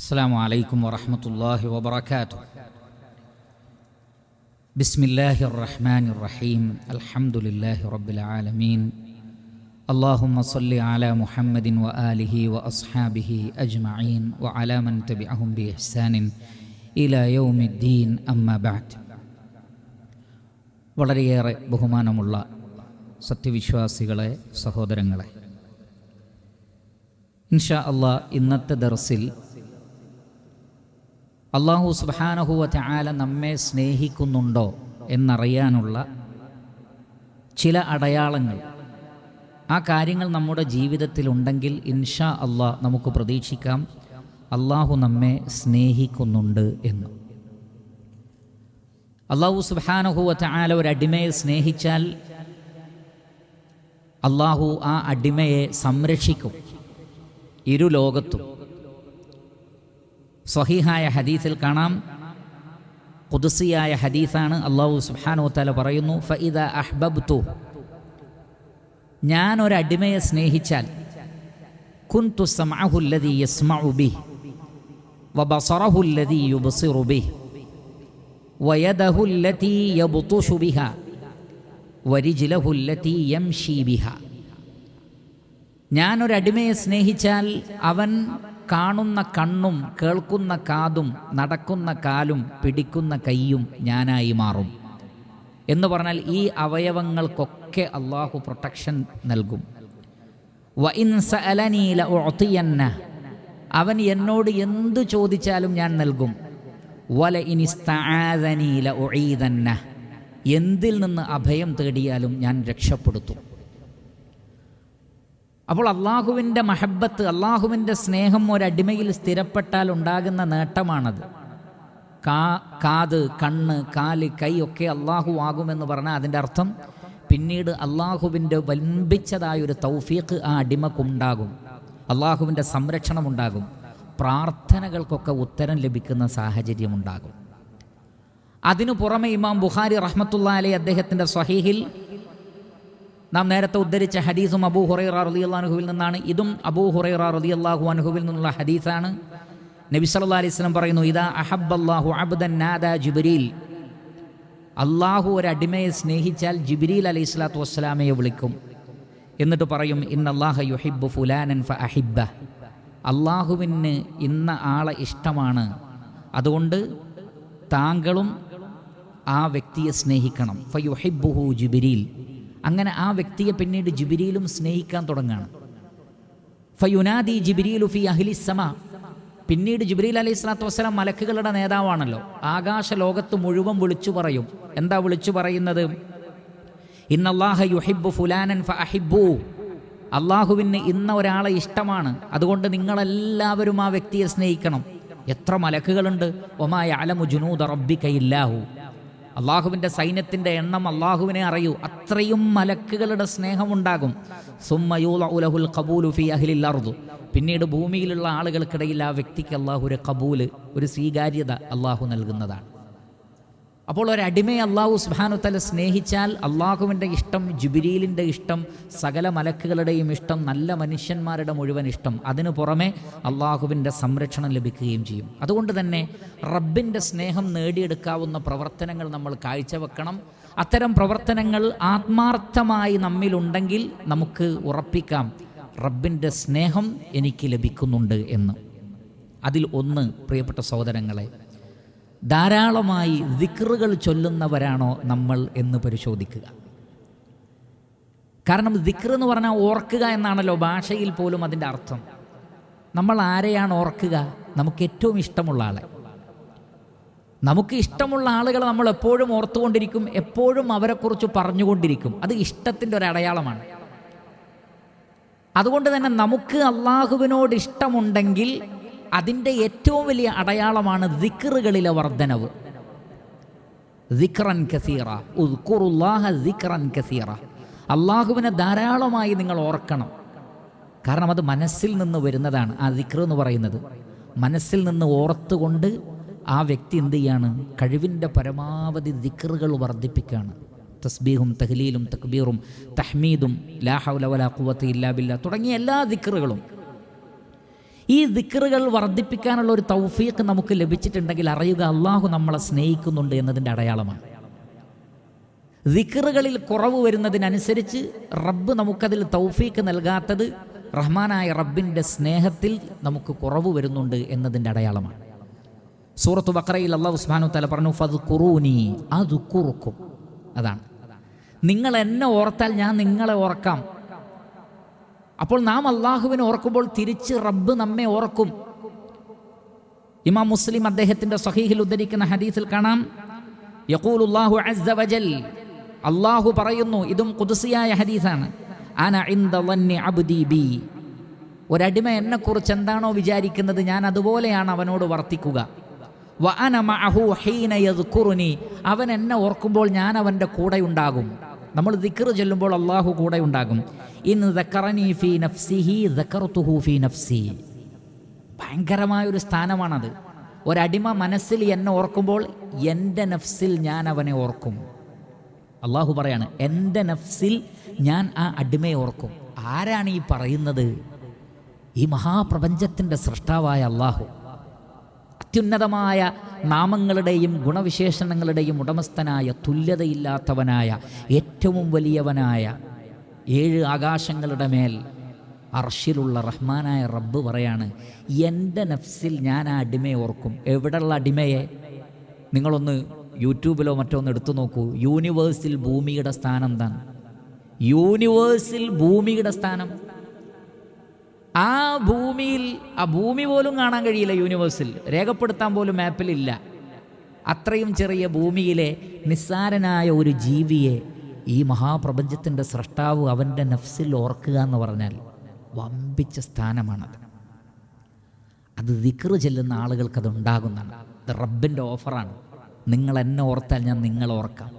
السلام عليكم ورحمة الله وبركاته. بسم الله الرحمن الرحيم. الحمد لله رب العالمين. اللهم صل على محمد وآله وأصحابه أجمعين وعلى من تبعهم بإحسان إلى يوم الدين. أما بعد. വളരെയേറെ ബഹുമാനമുള്ള സത്യവിശ്വാസികളെ, സഹോദരങ്ങളെ, ഇൻഷാ അല്ലാഹ് ഇന്നത്തെ ദർസിൽ അല്ലാഹു സുബ്ഹാനഹു വ തആല നമ്മെ സ്നേഹിക്കുന്നുണ്ടോ എന്നറിയാനുള്ള ചില അടയാളങ്ങൾ, ആ കാര്യങ്ങൾ നമ്മുടെ ജീവിതത്തിലുണ്ടെങ്കിൽ ഇൻഷാ അല്ലാഹ് നമുക്ക് പ്രതീക്ഷിക്കാം അല്ലാഹു നമ്മെ സ്നേഹിക്കുന്നുണ്ട് എന്ന്. അല്ലാഹു സുബ്ഹാനഹു വ തആല ഒരു അടിമയെ സ്നേഹിച്ചാൽ അല്ലാഹു ആ അടിമയെ സംരക്ഷിക്കും ഇരു ലോകത്തും. സ്വഹീഹായ ഹദീസിൽ കാണാം, ഖുദ്സിയായ ഹദീസാണ്. അല്ലാഹു സുബ്ഹാനഹു വ തആല പറയുന്നു, ഫഇദാ അഹ്ബബ്തു, ഞാൻ ഒരു അടിമയെ സ്നേഹിച്ചാൽ, കുൻതു സമഅഹു അല്ലദീ യസ്മഉ ബിഹി വബസറഹു അല്ലദീ യുബ്സിറു ബിഹി വയദഹു അല്ലതീ യബ്തുഷു ബിഹാ വരിജ്ലഹു അല്ലതീ യംശി ബിഹാ. ഞാനൊരു അടിമയെ സ്നേഹിച്ചാൽ അവൻ കാണുന്ന കണ്ണും കേൾക്കുന്ന കാതും നടക്കുന്ന കാലും പിടിക്കുന്ന കൈയും ഞാനായി മാറും എന്ന് പറഞ്ഞാൽ ഈ അവയവങ്ങൾക്കൊക്കെ അല്ലാഹു പ്രൊട്ടക്ഷൻ നൽകും. വഇൻ സഅലനീ ലഉഅതിയന്നഹു, അവൻ എന്നോട് എന്തു ചോദിച്ചാലും ഞാൻ നൽകും. വലഇൻ ഇസ്തആദനീ ലഉഈദന്നഹു, എന്തിൽ നിന്ന് അഭയം തേടിയാലും ഞാൻ രക്ഷപ്പെടുത്തും. അപ്പോൾ അള്ളാഹുവിൻ്റെ മഹബത്ത്, അള്ളാഹുവിൻ്റെ സ്നേഹം ഒരടിമയിൽ സ്ഥിരപ്പെട്ടാൽ ഉണ്ടാകുന്ന നേട്ടമാണത്. കാത്, കണ്ണ്, കാല്, കൈ ഒക്കെ അള്ളാഹു ആകുമെന്ന് പറഞ്ഞാൽ അതിൻ്റെ അർത്ഥം പിന്നീട് അള്ളാഹുവിൻ്റെ വൻപിച്ചതായൊരു തൗഫീഖ് ആ അടിമക്കുണ്ടാകും, അള്ളാഹുവിൻ്റെ സംരക്ഷണമുണ്ടാകും, പ്രാർത്ഥനകൾക്കൊക്കെ ഉത്തരം ലഭിക്കുന്ന സാഹചര്യമുണ്ടാകും. അതിനു പുറമെ ഇമാം ബുഖാരി റഹ്മത്തുള്ളാഹി അലൈഹി അദ്ദേഹത്തിൻ്റെ സ്വഹീഹിൽ നാം നേരത്തെ ഉദ്ധരിച്ച ഹദീസും അബൂ ഹുറൈറ റളിയല്ലാഹു അൻഹുവിൽ നിന്നാണ്. ഇതും അബൂ ഹുറൈറ റളിയല്ലാഹു അൻഹുവിൽ നിന്നുള്ള ഹദീസാണ്. നബി സല്ലല്ലാഹു അലൈഹി വസല്ലം പറയുന്നു, ഇദാ അഹബ്ബല്ലാഹു അബ്ദൻ നാദാ ജിബ്രീൽ, അല്ലാഹു ഒരു അടിമയെ സ്നേഹിച്ചാൽ ജിബ്രീൽ അലൈഹിസ്സലാത്തു വസ്സലാമയെ വിളിക്കും. എന്നിട്ട് പറയും, ഇന്നല്ലാഹ യുഹിബ്ബു ഫുലാനൻ ഫഅഹിബ്ബ, അല്ലാഹുവിന് ഇന്ന ആളെ ഇഷ്ടമാണ്, അതുകൊണ്ട് താങ്കളും ആ വ്യക്തിയെ സ്നേഹിക്കണം. ഫയുഹിബ്ബുഹു ജിബ്രീൽ, അങ്ങനെ ആ വ്യക്തിയെ പിന്നീട് ജിബ്രീലും സ്നേഹിക്കാൻ തുടങ്ങുകയാണ്. ഫയുനാദി ജിബ്രീലു ഫി അഹ്ലിസ് സമാ, പിന്നീട് ജിബ്രീൽ അലൈഹി സ്വലാത്തു വസ്സലാം മലക്കുകളുടെ നേതാവാണല്ലോ, ആകാശ ലോകത്ത് മുഴുവൻ വിളിച്ചു പറയും. എന്താ വിളിച്ചു പറയുന്നത്? ഇന്നല്ലാഹ യുഹിബ്ബു ഫുലാനൻ ഫഅഹിബ്ബു, അള്ളാഹുവിന് ഇന്ന ഒരാളെ ഇഷ്ടമാണ്, അതുകൊണ്ട് നിങ്ങളെല്ലാവരും ആ വ്യക്തിയെ സ്നേഹിക്കണം. എത്ര മലക്കുകളുണ്ട്! വമാ യഅലമു ജുനൂദ റബ്ബിക ഇല്ലാഹു, അള്ളാഹുവിൻ്റെ സൈന്യത്തിൻ്റെ എണ്ണം അള്ളാഹുവിനെ അറിയൂ, അത്രയും മലക്കുകളുടെ സ്നേഹമുണ്ടാകും. സുമ്മ യൂളഉ ലഹുൽ ഖബൂലു ഫീ അഹ്ലിൽ അർദ്, പിന്നീട് ഭൂമിയിലുള്ള ആളുകൾക്കിടയിൽ ആ വ്യക്തിക്ക് അള്ളാഹു ഒരു ഖബൂല്, ഒരു സ്വീകാര്യത അള്ളാഹു നൽകുന്നതാണ്. അപ്പോൾ ഒരടിമയെ അള്ളാഹു സുബ്ഹാനഹു വ തആല സ്നേഹിച്ചാൽ അള്ളാഹുവിൻ്റെ ഇഷ്ടം, ജിബ്രീലിൻ്റെ ഇഷ്ടം, സകല മലക്കുകളുടെയും ഇഷ്ടം, നല്ല മനുഷ്യന്മാരുടെ മുഴുവൻ ഇഷ്ടം, അതിനു പുറമെ അള്ളാഹുവിൻ്റെ സംരക്ഷണം ലഭിക്കുകയും ചെയ്യും. അതുകൊണ്ട് തന്നെ റബ്ബിൻ്റെ സ്നേഹം നേടിയെടുക്കാവുന്ന പ്രവർത്തനങ്ങൾ നമ്മൾ കാഴ്ചവെക്കണം. അത്തരം പ്രവർത്തനങ്ങൾ ആത്മാർത്ഥമായി നമ്മിലുണ്ടെങ്കിൽ നമുക്ക് ഉറപ്പിക്കാം റബ്ബിൻ്റെ സ്നേഹം എനിക്ക് ലഭിക്കുന്നുണ്ട് എന്ന്. അതിൽ ഒന്ന്, പ്രിയപ്പെട്ട സഹോദരങ്ങളെ, ധാരാളമായി ദിക്റുകൾ ചൊല്ലുന്നവരാണോ നമ്മൾ എന്ന് പരിശോധിക്കുക. കാരണം ദിക്ർ എന്ന് പറഞ്ഞാൽ ഓർക്കുക എന്നാണല്ലോ ഭാഷയിൽ പോലും അതിൻ്റെ അർത്ഥം. നമ്മൾ ആരെയാണ് ഓർക്കുക? നമുക്ക് ഏറ്റവും ഇഷ്ടമുള്ള ആളെ. നമുക്ക് ഇഷ്ടമുള്ള ആളുകളെ നമ്മൾ എപ്പോഴും ഓർത്തുകൊണ്ടിരിക്കും, എപ്പോഴും അവരെക്കുറിച്ച് പറഞ്ഞുകൊണ്ടിരിക്കും. അത് ഇഷ്ടത്തിൻ്റെ ഒരു അടയാളമാണ്. അതുകൊണ്ട് തന്നെ നമുക്ക് അള്ളാഹുവിനോട് ഇഷ്ടമുണ്ടെങ്കിൽ അതിൻ്റെ ഏറ്റവും വലിയ അടയാളമാണ് ദിക്റുകളിലെ വർധനവ്. ദിക്റൻ കസീറ, ഉദ്കുറുല്ലാഹ ദിക്റൻ കസീറ, അള്ളാഹുവിനെ ധാരാളമായി നിങ്ങൾ ഓർക്കണം. കാരണം അത് മനസ്സിൽ നിന്ന് വരുന്നതാണ്. ആ ദിക്ർ എന്ന് പറയുന്നത് മനസ്സിൽ നിന്ന് ഓർത്തുകൊണ്ട് ആ വ്യക്തി എന്ത് ചെയ്യാണ്? കഴിവിൻ്റെ പരമാവധി ദിക്റുകൾ വർദ്ധിപ്പിക്കുകയാണ്. തസ്ബീഹും തഹ്ലീലും തക്ബീറും തഹ്മീദും ലാ ഹൗല വലാ ഖുവത ഇല്ലാ ബില്ലാ തുടങ്ങിയ എല്ലാ ദിക്റുകളും. ഈ ദിക്റുകൾ വർദ്ധിപ്പിക്കാനുള്ള ഒരു തൗഫീഖ് നമുക്ക് ലഭിച്ചിട്ടുണ്ടെങ്കിൽ അറിയുക അള്ളാഹു നമ്മളെ സ്നേഹിക്കുന്നുണ്ട് എന്നതിൻ്റെ അടയാളമാണ്. ദിക്റുകളിൽ കുറവ് വരുന്നതിനനുസരിച്ച് റബ്ബ് നമുക്കതിൽ തൗഫീഖ് നൽകാത്തത് റഹ്മാനായ റബ്ബിൻ്റെ സ്നേഹത്തിൽ നമുക്ക് കുറവ് വരുന്നുണ്ട് എന്നതിൻ്റെ അടയാളമാണ്. സൂറത്ത് ബഖറയിൽ അല്ലാഹു സുബ്ഹാനഹു വ തആല പറഞ്ഞു, ഫദ്കുറൂനി അദ്കുറുക്കും. അതാണ്, നിങ്ങൾ എന്നെ ഓർത്താൽ ഞാൻ നിങ്ങളെ ഓർക്കാം. അപ്പോൾ നാം അള്ളാഹുവിനെ ഓർക്കുമ്പോൾ തിരിച്ച് റബ്ബ് നമ്മെ ഓർക്കും. ഇമാം മുസ്ലിം അദ്ദേഹത്തിൻ്റെ സ്വഹീഹിൽ ഉദ്ധരിക്കുന്ന ഹദീസിൽ കാണാം, യഖൂലുല്ലാഹു അസ്സ വജൽ, അള്ളാഹു പറയുന്നു, ഇതും ഖുദ്സിയായ ഹദീസാണ്, അന ഇൻദ ളന്നി അബ്ദി ബി, ഒരടിമ എന്നെക്കുറിച്ച് എന്താണോ വിചാരിക്കുന്നത് ഞാൻ അതുപോലെയാണ് അവനോട് വർത്തിക്കുക. വ അന മഅഹു ഹീന യദ്കുറുനി, അവൻ എന്നെ ഓർക്കുമ്പോൾ ഞാൻ അവൻ്റെ കൂടെ ഉണ്ടാകും. നമ്മൾ ദിക്ർ ചൊല്ലുമ്പോൾ അള്ളാഹു കൂടെ ഉണ്ടാകും. ഇൻ ദക്കറനി ഫീ നഫ്സിഹി ദക്കർതുഹു ഫീ നഫ്സി. ഭയങ്കരമായൊരു സ്ഥാനമാണത്. ഒരടിമ മനസ്സിൽ എന്നെ ഓർക്കുമ്പോൾ എൻ്റെ നഫ്സിൽ ഞാൻ അവനെ ഓർക്കും. അള്ളാഹു പറയാണ്, എൻ്റെ നഫ്സിൽ ഞാൻ ആ അടിമയെ ഓർക്കും. ആരാണ് ഈ പറയുന്നത്? ഈ മഹാപ്രപഞ്ചത്തിൻ്റെ സൃഷ്ടാവായ അള്ളാഹു, അത്യുന്നതമായ നാമങ്ങളുടെയും ഗുണവിശേഷണങ്ങളുടെയും ഉടമസ്ഥനായ, തുല്യതയില്ലാത്തവനായ, ഏറ്റവും വലിയവനായ, 7 ആകാശങ്ങളുടെ മേൽ അർശിലുള്ള റഹ്മാനായ റബ്ബ് പറയാണ്, എൻ്റെ നഫ്സിൽ ഞാൻ ആ അടിമയെ ഓർക്കും. എവിടെയുള്ള അടിമയെ? നിങ്ങളൊന്ന് യൂട്യൂബിലോ മറ്റോ ഒന്ന് എടുത്തു നോക്കൂ. യൂണിവേഴ്സിൽ ഭൂമിയുടെ സ്ഥാനം എന്താണ്? യൂണിവേഴ്സിൽ ഭൂമിയുടെ സ്ഥാനം, ആ ഭൂമിയിൽ, ആ ഭൂമി പോലും കാണാൻ കഴിയില്ല യൂണിവേഴ്സിൽ, രേഖപ്പെടുത്താൻ പോലും മാപ്പിലില്ല. അത്രയും ചെറിയ ഭൂമിയിലെ നിസ്സാരനായ ഒരു ജീവിയെ ഈ മഹാപ്രപഞ്ചത്തിൻ്റെ സൃഷ്ടാവ് അവൻ്റെ നഫ്സിൽ ഓർക്കുക എന്ന് പറഞ്ഞാൽ വമ്പിച്ച സ്ഥാനമാണത്. അത് ദിക്ർ ചെല്ലുന്ന ആളുകൾക്കത് ഉണ്ടാകുന്നതാണ്. ഇത് റബ്ബിൻ്റെ ഓഫറാണ്. നിങ്ങൾ എന്നെ ഓർത്താൽ ഞാൻ നിങ്ങളെ ഓർക്കാം.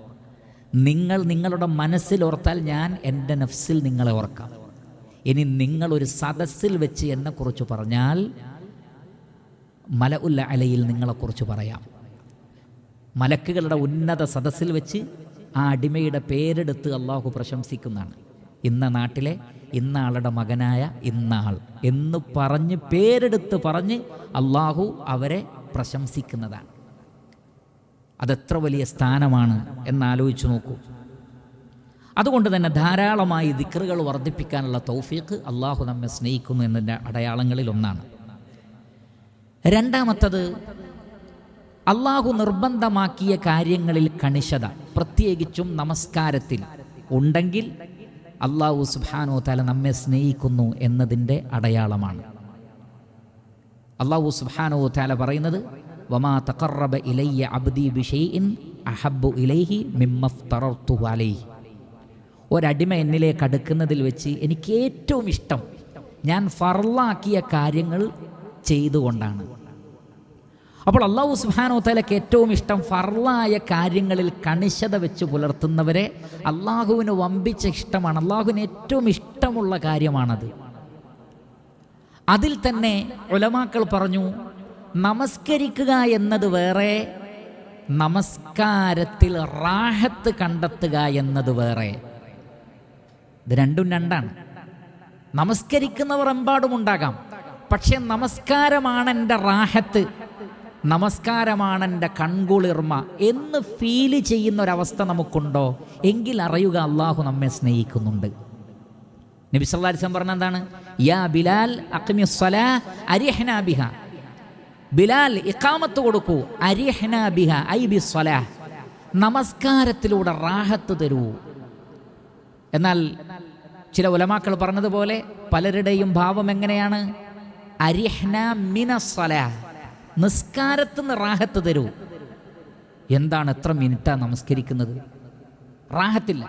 നിങ്ങൾ നിങ്ങളുടെ മനസ്സിൽ ഓർത്താൽ ഞാൻ എൻ്റെ നഫ്സിൽ നിങ്ങളെ ഓർക്കാം. ഇനി നിങ്ങളൊരു സദസ്സിൽ വെച്ച് എന്നെക്കുറിച്ച് പറഞ്ഞാൽ മലഉൽ അലയിൽ നിങ്ങളെക്കുറിച്ച് പറയാം. മലക്കുകളുടെ ഉന്നത സദസ്സിൽ വെച്ച് ആ അടിമയുടെ പേരെടുത്ത് അള്ളാഹു പ്രശംസിക്കുന്നതാണ്. ഇന്ന നാട്ടിലെ ഇന്ന ആളുടെ മകനായ ഇന്ന ആൾ എന്ന് പറഞ്ഞ് പേരെടുത്ത് പറഞ്ഞ് അള്ളാഹു അവരെ പ്രശംസിക്കുന്നതാണ്. അതെത്ര വലിയ സ്ഥാനമാണ് എന്നാലോചിച്ച് നോക്കൂ. അതുകൊണ്ട് തന്നെ ധാരാളമായി ദിക്റുകൾ വർദ്ധിപ്പിക്കാനുള്ള തൗഫീഖ് അള്ളാഹു നമ്മെ സ്നേഹിക്കുന്നു എന്നതിൻ്റെ അടയാളങ്ങളിൽ ഒന്നാണ്. രണ്ടാമത്തത്, അള്ളാഹു നിർബന്ധമാക്കിയ കാര്യങ്ങളിൽ കണിശത, പ്രത്യേകിച്ചും നമസ്കാരത്തിൽ ഉണ്ടെങ്കിൽ അള്ളാഹു സുബ്ഹാനഹു വ തആല നമ്മെ സ്നേഹിക്കുന്നു എന്നതിൻ്റെ അടയാളമാണ്. അള്ളാഹു സുബ്ഹാനഹു വ തആല പറയുന്നത്, വമാ തഖറബ ഇലയ്യ അബ്ദി ബിശൈഇൻ അഹബ്ബു ഇലൈഹി മിമ്മ ഫ്തറർതുഹു അലൈഹി. ഒരടിമ എന്നിലേക്ക് അടുക്കുന്നതിൽ വെച്ച് എനിക്ക് ഏറ്റവും ഇഷ്ടം ഞാൻ ഫർളാക്കിയ കാര്യങ്ങൾ ചെയ്തുകൊണ്ടാണ്. അപ്പോൾ അല്ലാഹു സുബ്ഹാനഹു വ തആലയ്ക്ക് ഏറ്റവും ഇഷ്ടം ഫർളായ കാര്യങ്ങളിൽ കണിശത വെച്ച് പുലർത്തുന്നവരെ അള്ളാഹുവിന് വമ്പിച്ച ഇഷ്ടമാണ്. അള്ളാഹുവിന് ഏറ്റവും ഇഷ്ടമുള്ള കാര്യമാണത്. അതിൽ തന്നെ ഉലമാക്കൾ പറഞ്ഞു, നമസ്കരിക്കുക എന്നത് വേറെ, നമസ്കാരത്തിൽ റാഹത്ത് കണ്ടെത്തുക എന്നത് വേറെ. ഇത് രണ്ടും രണ്ടാണ്. നമസ്കരിക്കുന്നവർ എമ്പാടും ഉണ്ടാകാം, പക്ഷെ നമസ്കാരമാണ് എൻ്റെ റാഹത്ത്, നമസ്കാരമാണ് എൻ്റെ കൺകുളിർമ എന്ന് ഫീൽ ചെയ്യുന്ന ഒരവസ്ഥ നമുക്കുണ്ടോ എങ്കിൽ അറിയുക അള്ളാഹു നമ്മെ സ്നേഹിക്കുന്നുണ്ട്. നബി സല്ലല്ലാഹു അലൈഹി വസല്ലം പറഞ്ഞ എന്താണ്? യാ ബിലാൽ അഖ്മിസ് സ്വലാ അരിഹ്നാ ബിഹാ. ബിലാൽ ഇഖാമത്ത് കൊടുക്കൂ, അരിഹ്നാ ബിഹാ ഐ ബിസ്സലാ, നമസ്കാരത്തിലൂടെ റാഹത്ത് തരൂ. എന്നാൽ ചില ഉലമാക്കൾ പറഞ്ഞതുപോലെ പലരുടെയും ഭാവം എങ്ങനെയാണ്? അരിഹ്നാ മിനസ്സലാ, നിസ്കാരത്തിന് റാഹത്ത് തരൂ. എന്താണ്, എത്ര മിനിറ്റാ നമസ്കരിക്കുന്നത്? റാഹത്തില്ല.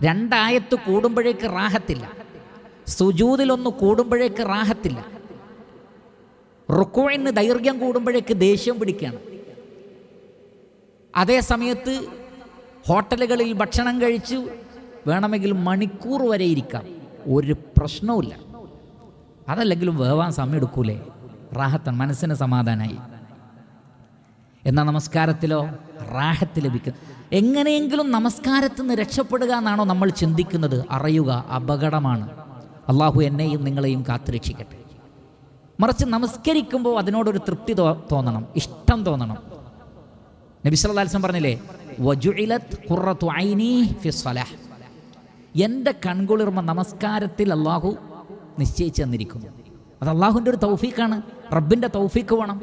2 ആയത്ത് കൂടുമ്പോഴേക്ക് റാഹത്തില്ല, സുജൂദിലൊന്ന് കൂടുമ്പോഴേക്ക് റാഹത്തില്ല, റുക്കൂഇന് ദൈർഘ്യം കൂടുമ്പോഴേക്ക് ദേഷ്യം പിടിക്കുകയാണ്. അതേ സമയത്ത് ഹോട്ടലുകളിൽ ഭക്ഷണം കഴിച്ച് വേണമെങ്കിൽ മണിക്കൂർ വരെ ഇരിക്കാം, ഒരു പ്രശ്നവുമില്ല. അതല്ലെങ്കിലും വേവാൻ സമയം എടുക്കൂലേ? റാഹത്താണ്, മനസ്സിന് സമാധാനമായി. എന്നാൽ നമസ്കാരത്തിലോ റാഹത്ത് ലഭിക്കും. എങ്ങനെയെങ്കിലും നമസ്കാരത്തിൽ നിന്ന് രക്ഷപ്പെടുക എന്നാണോ നമ്മൾ ചിന്തിക്കുന്നത്? അറിയുക അപകടമാണ്. അള്ളാഹു എന്നെയും നിങ്ങളെയും കാത്തുരക്ഷിക്കട്ടെ. മറിച്ച് നമസ്കരിക്കുമ്പോൾ അതിനോടൊരു തൃപ്തി തോന്നണം, ഇഷ്ടം തോന്നണം. നബി സല്ലല്ലാഹു അലൈഹി വസല്ലം പറഞ്ഞില്ലേ, വജുഇലത് ഖുറത്തു ഐനി ഫി സ്വലാഹ്, എൻ്റെ കൺകുളിർമ നമസ്കാരത്തിൽ അള്ളാഹു നിശ്ചയിച്ചു തന്നിരിക്കുന്നു. അത് അള്ളാഹുവിൻ്റെ ഒരു തൗഫീഖാണ്, റബ്ബിൻ്റെ തൗഫീഖ് വേണം.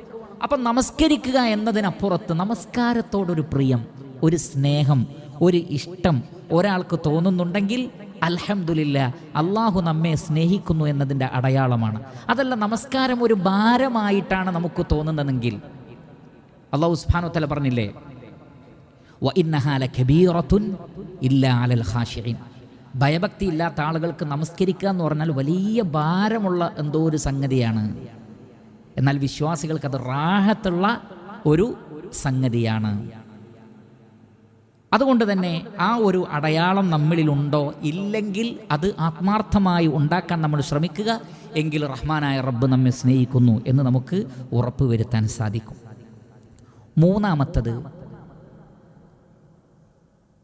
അപ്പം നമസ്കരിക്കുക എന്നതിനപ്പുറത്ത് നമസ്കാരത്തോടൊരു പ്രിയം, ഒരു സ്നേഹം, ഒരു ഇഷ്ടം ഒരാൾക്ക് തോന്നുന്നുണ്ടെങ്കിൽ അൽഹംദുലില്ലാ, അള്ളാഹു നമ്മെ സ്നേഹിക്കുന്നു എന്നതിൻ്റെ അടയാളമാണ്. അതല്ല നമസ്കാരം ഒരു ഭാരമായിട്ടാണ് നമുക്ക് തോന്നുന്നതെങ്കിൽ, അള്ളാഹു സുബ്ഹാനഹു വ തആല പറഞ്ഞില്ലേ, വഇന്നഹാ ലകബീറത്തുൻ ഇല്ലാ അലൽ ഖാശിഈൻ, ഭയഭക്തി ഇല്ലാത്ത ആളുകൾക്ക് നമസ്കരിക്കുക എന്ന് പറഞ്ഞാൽ വലിയ ഭാരമുള്ള എന്തോ ഒരു സംഗതിയാണ്. എന്നാൽ വിശ്വാസികൾക്ക് അത് റാഹത്തുള്ള ഒരു സംഗതിയാണ്. അതുകൊണ്ട് തന്നെ ആ ഒരു അടയാളം നമ്മളിലുണ്ടോ, ഇല്ലെങ്കിൽ അത് ആത്മാർത്ഥമായി ഉണ്ടാക്കാൻ നമ്മൾ ശ്രമിക്കുക. എങ്കിൽ റഹ്മാനായ റബ്ബ് നമ്മെ സ്നേഹിക്കുന്നു എന്ന് നമുക്ക് ഉറപ്പ് വരുത്താൻ സാധിക്കും. മൂന്നാമത്തത്,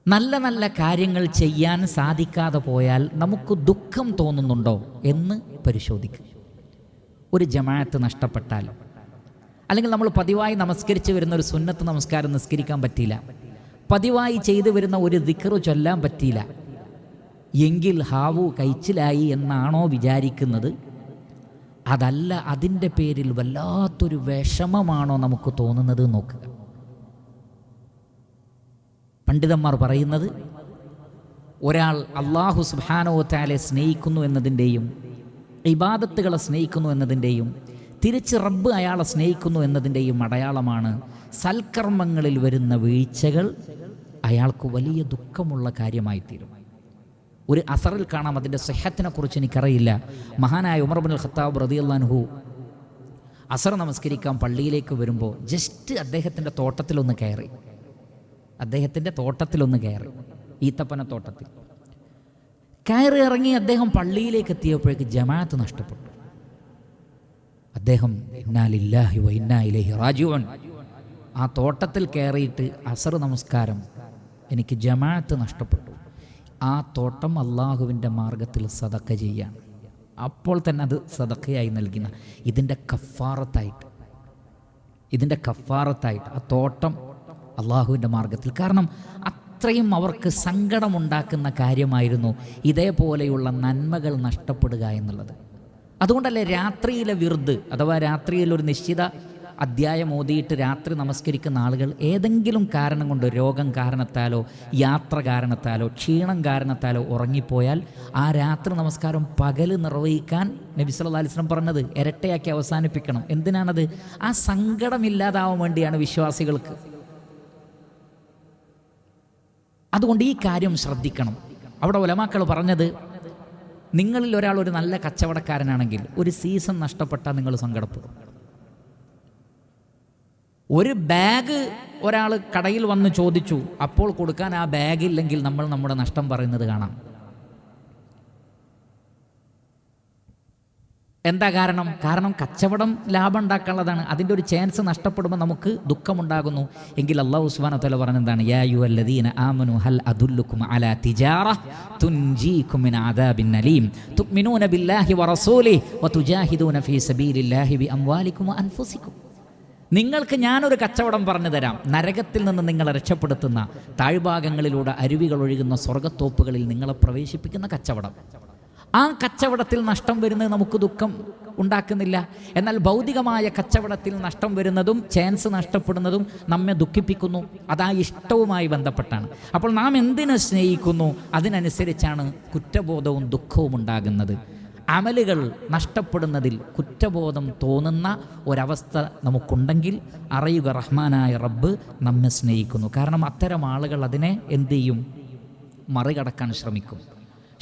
നല്ല നല്ല കാര്യങ്ങൾ ചെയ്യാൻ സാധിക്കാതെ പോയാൽ നമുക്ക് ദുഃഖം തോന്നുന്നുണ്ടോ എന്ന് പരിശോധിക്കുക. ഒരു ജമാഅത്ത് നഷ്ടപ്പെട്ടാൽ, അല്ലെങ്കിൽ നമ്മൾ പതിവായി നമസ്കരിച്ച് വരുന്ന ഒരു സുന്നത്ത് നമസ്കാരം നിസ്കരിക്കാൻ പറ്റിയില്ല, പതിവായി ചെയ്തു വരുന്ന ഒരു ദിക്റ് ചൊല്ലാൻ പറ്റിയില്ല എങ്കിൽ ഹാവു കഴിച്ചിലായി എന്നാണോ വിചാരിക്കുന്നത്? അതല്ല, അതിൻ്റെ പേരിൽ വല്ലാത്തൊരു വിഷമമാണോ നമുക്ക് തോന്നുന്നത് നോക്കുക. പണ്ഡിതന്മാർ പറയുന്നത്, ഒരാൾ അല്ലാഹു സുബ്ഹാനഹു വ തആലയെ സ്നേഹിക്കുന്നു എന്നതിൻ്റെയും ഇബാദത്തുകളെ സ്നേഹിക്കുന്നു എന്നതിൻ്റെയും തിരിച്ച് റബ്ബ് അയാളെ സ്നേഹിക്കുന്നു എന്നതിൻ്റെയും അടയാളമാണ് സൽക്കർമ്മങ്ങളിൽ വരുന്ന വീഴ്ചകൾ അയാൾക്ക് വലിയ ദുഃഖമുള്ള കാര്യമായിത്തീരും. ഒരു അസറിൽ കാണാം, അതിൻ്റെ സിഹത്തിനെ കുറിച്ച് എനിക്കറിയില്ല, മഹാനായ ഉമർ ഇബ്നുൽ ഖത്താബ് റളിയല്ലാഹു അൻഹു അസർ നമസ്കരിക്കാൻ പള്ളിയിലേക്ക് വരുമ്പോൾ ജസ്റ്റ് അദ്ദേഹത്തിൻ്റെ തോട്ടത്തിലൊന്ന് കയറി, ഈത്തപ്പനത്തോട്ടത്തിൽ കയറി ഇറങ്ങി അദ്ദേഹം പള്ളിയിലേക്ക് എത്തിയപ്പോഴേക്ക് ജമാഅത്ത് നഷ്ടപ്പെട്ടു. അദ്ദേഹം ഇന്നാ ലില്ലാഹി വ ഇന്നാ ഇലൈഹി റാജിഊൻ, ആ തോട്ടത്തിൽ കയറിയിട്ട് അസർ നമസ്കാരം, എനിക്ക് ജമാഅത്ത് നഷ്ടപ്പെട്ടു. ആ തോട്ടം അള്ളാഹുവിൻ്റെ മാർഗത്തിൽ സദഖ ചെയ്യാണ്. അപ്പോൾ തന്നെ അത് സദഖയായി നൽകുന്ന ഇതിൻ്റെ കഫാറത്തായിട്ട് ആ തോട്ടം അള്ളാഹുവിൻ്റെ മാർഗത്തിൽ. കാരണം അത്രയും അവർക്ക് സങ്കടമുണ്ടാക്കുന്ന കാര്യമായിരുന്നു ഇതേപോലെയുള്ള നന്മകൾ നഷ്ടപ്പെടുക എന്നുള്ളത്. അതുകൊണ്ടല്ലേ രാത്രിയിലെ വിർദ്, അഥവാ രാത്രിയിൽ ഒരു നിശ്ചിത അധ്യായം ഓതിയിട്ട് രാത്രി നമസ്കരിക്കുന്ന ആളുകൾ ഏതെങ്കിലും കാരണം കൊണ്ട്, രോഗം കാരണത്താലോ യാത്ര കാരണത്താലോ ക്ഷീണം കാരണത്താലോ ഉറങ്ങിപ്പോയാൽ ആ രാത്രി നമസ്കാരം പകല് നിർവഹിക്കാൻ നബി സല്ലല്ലാഹു അലൈഹി വസല്ലം പറഞ്ഞത് ഇരട്ടയാക്കി അവസാനിപ്പിക്കണം. എന്തിനാണത്? ആ സങ്കടമില്ലാതാവാൻ വേണ്ടിയാണ് വിശ്വാസികൾക്ക്. അതുകൊണ്ട് ഈ കാര്യം ശ്രദ്ധിക്കണം. അവിടെ ഉലമാക്കൾ പറഞ്ഞത്, നിങ്ങളിൽ ഒരാൾ ഒരു നല്ല കച്ചവടക്കാരനാണെങ്കിൽ ഒരു സീസൺ നഷ്ടപ്പെട്ടാൽ നിങ്ങൾ സങ്കടപ്പെടും. ഒരു ബാഗ് ഒരാൾ കടയിൽ വന്ന് ചോദിച്ചു, അപ്പോൾ കൊടുക്കാൻ ആ ബാഗ് ഇല്ലെങ്കിൽ നമ്മൾ നമ്മുടെ നഷ്ടം പറയുന്നത് കാണാം. എന്താ കാരണം? കച്ചവടം ലാഭം ഉണ്ടാക്കാനുള്ളതാണ്. അതിൻ്റെ ഒരു ചാൻസ് നഷ്ടപ്പെടുമ്പോൾ നമുക്ക് ദുഃഖമുണ്ടാകുന്നു. എങ്കിൽ അല്ലാഹു സുബ്ഹാനഹു വ തആല പറഞ്ഞതാണ്, യാ അയ്യുഹല്ലദീന ആമനു ഹൽ അദുല്ലുക്കും അലാ തിജാറ തുൻജീകും മിൻ അദാബിൻ അലീം തുഅ്മിനൂന ബില്ലാഹി വറസൂലിഹി വതുജാഹിദൂന ഫീ സബീലില്ലാഹി ബിഅംവാലികും വഅൻഫുസികും. നിങ്ങൾക്ക് ഞാനൊരു കച്ചവടം പറഞ്ഞു തരാം, നരകത്തിൽ നിന്ന് നിങ്ങളെ രക്ഷപ്പെടുത്തുന്ന, താഴ്ഭാഗങ്ങളിലൂടെ അരുവികൾ ഒഴുകുന്ന സ്വർഗ്ഗത്തോപ്പുകളിൽ നിങ്ങളെ പ്രവേശിപ്പിക്കുന്ന കച്ചവടം. ആ കച്ചവടത്തിൽ നഷ്ടം വരുന്നത് നമുക്ക് ദുഃഖം ഉണ്ടാക്കുന്നില്ല. എന്നാൽ ഭൗതികമായ കച്ചവടത്തിൽ നഷ്ടം വരുന്നതും ചാൻസ് നഷ്ടപ്പെടുന്നതും നമ്മെ ദുഃഖിപ്പിക്കുന്നു. അതാ ഇഷ്ടവുമായി ബന്ധപ്പെട്ടാണ്. അപ്പോൾ നാം എന്തിനെ സ്നേഹിക്കുന്നു അതിനനുസരിച്ചാണ് കുറ്റബോധവും ദുഃഖവും ഉണ്ടാകുന്നത്. അമലുകൾ നഷ്ടപ്പെടുന്നതിൽ കുറ്റബോധം തോന്നുന്ന ഒരവസ്ഥ നമുക്കുണ്ടെങ്കിൽ അറിയുക, റഹ്മാനായ റബ്ബ് നമ്മെ സ്നേഹിക്കുന്നു. കാരണം അത്തരം ആളുകൾ അതിനെ എന്ത് ചെയ്യും? മറികടക്കാൻ ശ്രമിക്കും.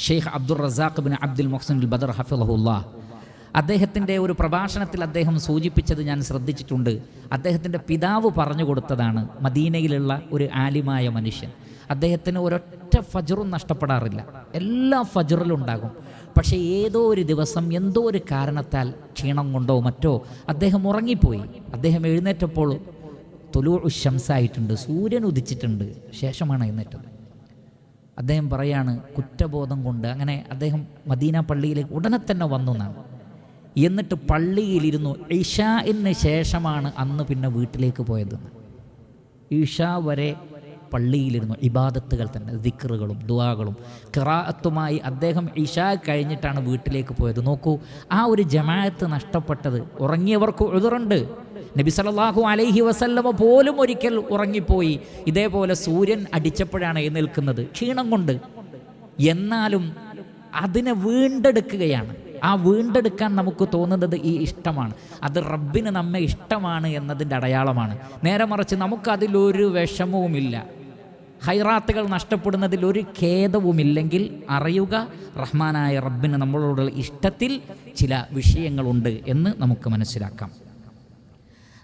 Sheikh Abdur Razzaq bin Abdul Muhsin al Badr ഹഫിളഹുല്ലാഹ് അദ്ദേഹത്തിൻ്റെ ഒരു പ്രഭാഷണത്തിൽ അദ്ദേഹം സൂചിപ്പിച്ചത് ഞാൻ ശ്രദ്ധിച്ചിട്ടുണ്ട്. അദ്ദേഹത്തിൻ്റെ പിതാവ് പറഞ്ഞു കൊടുത്തതാണ്. മദീനയിലുള്ള ഒരു ആലിമായ മനുഷ്യൻ, അദ്ദേഹത്തിന് ഒരൊറ്റ ഫജ്റും നഷ്ടപ്പെടാറില്ല, എല്ലാ ഫജ്റിലും ഉണ്ടാകും. പക്ഷേ ഏതോ ഒരു ദിവസം എന്തോ ഒരു കാരണത്താൽ ക്ഷീണം കൊണ്ടോ മറ്റോ അദ്ദേഹം ഉറങ്ങിപ്പോയി. അദ്ദേഹം എഴുന്നേറ്റപ്പോൾ തുലൂഉ ശംസായിട്ടുണ്ട്, സൂര്യൻ ഉദിച്ചിട്ടുണ്ട്, ശേഷമാണ് എഴുന്നേറ്റത്. അദ്ദേഹം പറയാണ്, കുറ്റബോധം കൊണ്ട് അങ്ങനെ അദ്ദേഹം മദീന പള്ളിയിലേക്ക് ഉടനെ തന്നെ വന്നു എന്നാണ്. എന്നിട്ട് പള്ളിയിലിരുന്നു. ഇശാഇന് ശേഷമാണ് അന്ന് പിന്നെ വീട്ടിലേക്ക് പോയത്. ഇഷ വരെ പള്ളിയിലിരുന്നു. ഇബാദത്തുകൾ തന്നെ, ദിക്റുകളും ദുആകളും ഖിറാഅത്തുമായി അദ്ദേഹം ഇശ കഴിഞ്ഞിട്ടാണ് വീട്ടിലേക്ക് പോയത്. നോക്കൂ, ആ ഒരു ജമാഅത്ത് നഷ്ടപ്പെട്ടത്. ഉറങ്ങിയവർക്ക് ഉദുറുണ്ട്. നബി സല്ലല്ലാഹു അലൈഹി വസല്ലമ പോലും ഒരിക്കൽ ഉറങ്ങിപ്പോയി. ഇതേപോലെ സൂര്യൻ അടിച്ചപ്പോഴാണ് എഴുന്നേൽക്കുന്നത് ക്ഷീണം കൊണ്ട്. എന്നാലും അതിനെ വീണ്ടെടുക്കുകയാണ്. ആ വീണ്ടെടുക്കാൻ നമുക്ക് തോന്നുന്നത് ഈ ഇഷ്ടമാണ്. അത് റബ്ബിന് നമ്മെ ഇഷ്ടമാണ് എന്നതിൻ്റെ അടയാളമാണ്. നേരെ മറിച്ച് നമുക്കതിലൊരു വിഷമവുമില്ല, ഹൈറാത്തുകൾ നഷ്ടപ്പെടുന്നതിൽ ഒരു ഖേദവുമില്ലെങ്കിൽ അറിയുക, റഹ്മാനായ റബ്ബിന് നമ്മളോടുള്ള ഇഷ്ടത്തിൽ ചില വിഷയങ്ങളുണ്ട് എന്ന് നമുക്ക് മനസ്സിലാക്കാം.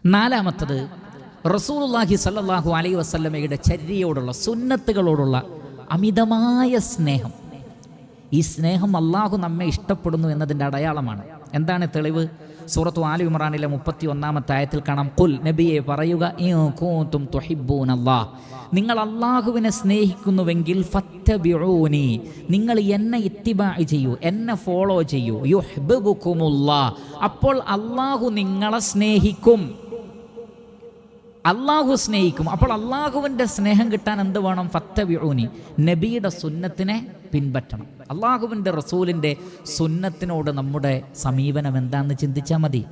നാലാമത്തത്, റസൂലുള്ളാഹി സ്വല്ലല്ലാഹു അലൈഹി വസല്ലമയുടെ ചര്യയോടുള്ള, സുന്നത്തുകളോടുള്ള അമിതമായ സ്നേഹം. ഈ സ്നേഹം അള്ളാഹു നമ്മെ ഇഷ്ടപ്പെടുന്നു എന്നതിൻ്റെ അടയാളമാണ്. എന്താണ് തെളിവ്? സൂറത്തു ആലി ഇമ്രാനിലെ 31-ാമത്തെ ആയത്തിൽ കാണാം, ഖുൽ, നബിയെ പറയുക, ഇൻ കുൻതും തുഹിബ്ബൂനല്ലാഹ്, നിങ്ങൾ അള്ളാഹുവിനെ സ്നേഹിക്കുന്നുവെങ്കിൽ ഫത്തബിഊനി, നിങ്ങൾ എന്നെ ഇത്തിബാ ചെയ്യൂ, എന്നെ ഫോളോ ചെയ്യൂ, യുഹ്ബിബുകുമുല്ലാഹ്, അപ്പോൾ അള്ളാഹു നിങ്ങളെ സ്നേഹിക്കും. അള്ളാഹു സ്നേഹിക്കും. അപ്പോൾ അള്ളാഹുവിൻ്റെ സ്നേഹം കിട്ടാൻ എന്ത് വേണം? ഫത്തബിഊനി, നബിയുടെ സുന്നത്തിനെ പിൻപറ്റണം. അള്ളാഹുവിൻ്റെ റസൂലിൻ്റെ സുന്നത്തിനോട് നമ്മുടെ സമീപനം എന്താണെന്ന് ചിന്തിച്ചാൽ മതി.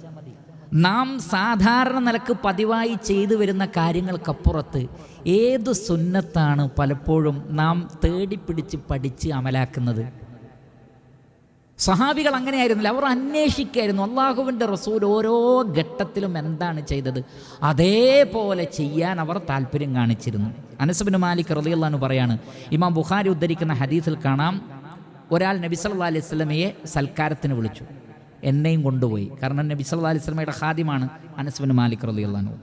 നാം സാധാരണ നിലക്ക് പതിവായി ചെയ്തു വരുന്ന കാര്യങ്ങൾക്കപ്പുറത്ത് ഏത് സുന്നത്താണ് പലപ്പോഴും നാം തേടിപ്പിടിച്ച് പഠിച്ച് അമലാക്കുന്നത്? സഹാബികൾ അങ്ങനെയായിരുന്നില്ല. അവർ അന്വേഷിക്കായിരുന്നു അള്ളാഹുവിൻ്റെ റസൂൽ ഓരോ ഘട്ടത്തിലും എന്താണ് ചെയ്തത്, അതേപോലെ ചെയ്യാൻ അവർ താല്പര്യം കാണിച്ചിരുന്നു. അനസ് ഇബ്നു മാലിക് റളിയല്ലാഹു അൻഹു പറയാണ്, ഇമാം ബുഖാരി ഉദ്ധരിക്കുന്ന ഹദീസിൽ കാണാം, ഒരാൾ നബി സല്ലല്ലാഹു അലൈഹി വസല്ലമയെ സൽക്കാരത്തിന് വിളിച്ചു, എന്നെയും കൊണ്ടുപോയി. കാരണം നബി സല്ലല്ലാഹു അലൈഹി വസല്ലമയുടെ ഖാദിമാണ് അനസ് ഇബ്നു മാലിക് റളിയല്ലാഹു അൻഹു.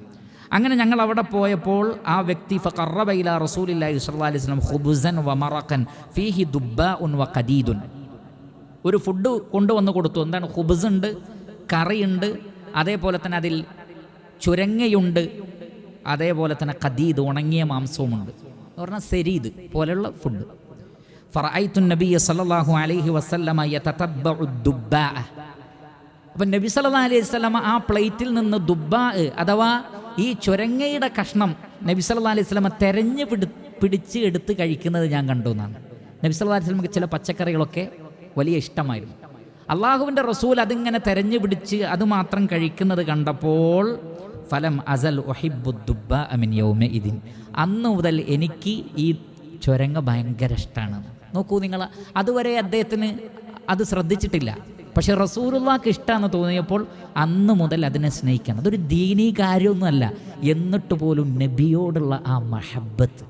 അങ്ങനെ ഞങ്ങൾ അവിടെ പോയപ്പോൾ ആ വ്യക്തി ഫഖറബ ഇലാ റസൂലില്ലാഹി സ്വല്ലല്ലാഹു അലൈഹി വസല്ലം ഖുബ്സൻ വ മറഖൻ ഫീഹി ദുബ്ബാഉൻ വ ഖദീദുൻ, ഒരു ഫുഡ് കൊണ്ടുവന്ന് കൊടുത്തു. എന്താണ്? ഖുബ്സ് ഉണ്ട്, കറിയുണ്ട്, അതേപോലെ തന്നെ അതിൽ ചുരങ്ങയുണ്ട്, അതേപോലെ തന്നെ ഖദീദ്, ഉണങ്ങിയ മാംസവുമുണ്ട്. എന്ന് പറഞ്ഞാൽ സെരീദ് പോലെയുള്ള ഫുഡ്. ഫറഅയ്തു നബിയ സല്ലല്ലാഹു അലൈഹി വസല്ലമ യതതബ്ബഉ ദുബ്ബാഅ, അപ്പം നബി സല്ലല്ലാഹു അലൈഹി വസല്ലമ ആ പ്ലേറ്റിൽ നിന്ന് ദുബ്ബാ അഥവാ ഈ ചുരങ്ങയുടെ കഷ്ണം നബി സല്ലല്ലാഹു അലൈഹി വസല്ലമ തെരഞ്ഞു പിടിച്ച് എടുത്ത് കഴിക്കുന്നത് ഞാൻ കണ്ടു എന്നാണ്. നബി സല്ലല്ലാഹു അലൈഹി വസല്ലമക്ക് ചില പച്ചക്കറികളൊക്കെ വലിയ ഇഷ്ടമായിരുന്നു. അള്ളാഹുവിൻ്റെ റസൂൽ അതിങ്ങനെ തെരഞ്ഞു പിടിച്ച് അതുമാത്രം കഴിക്കുന്നത് കണ്ടപ്പോൾ ഫലം അസൽ ഒഹിബുദ്ദുബ്ബ മിൻ യൗമഇദിൻ, അന്ന് മുതൽ എനിക്ക് ഈ ചുരങ്ങ ഭയങ്കര ഇഷ്ടമാണ്. നോക്കൂ നിങ്ങൾ, അതുവരെ അദ്ദേഹത്തിന് അത് ശ്രദ്ധിച്ചിട്ടില്ല. പക്ഷെ റസൂലുള്ളാഹിക്ക് ഇഷ്ടമാണെന്ന് തോന്നിയപ്പോൾ അന്ന് മുതൽ അതിനെ സ്നേഹിക്കണം. അതൊരു ദീനീ കാര്യമൊന്നുമല്ല. എന്നിട്ട് പോലും നബിയോടുള്ള ആ മഹബത്ത്,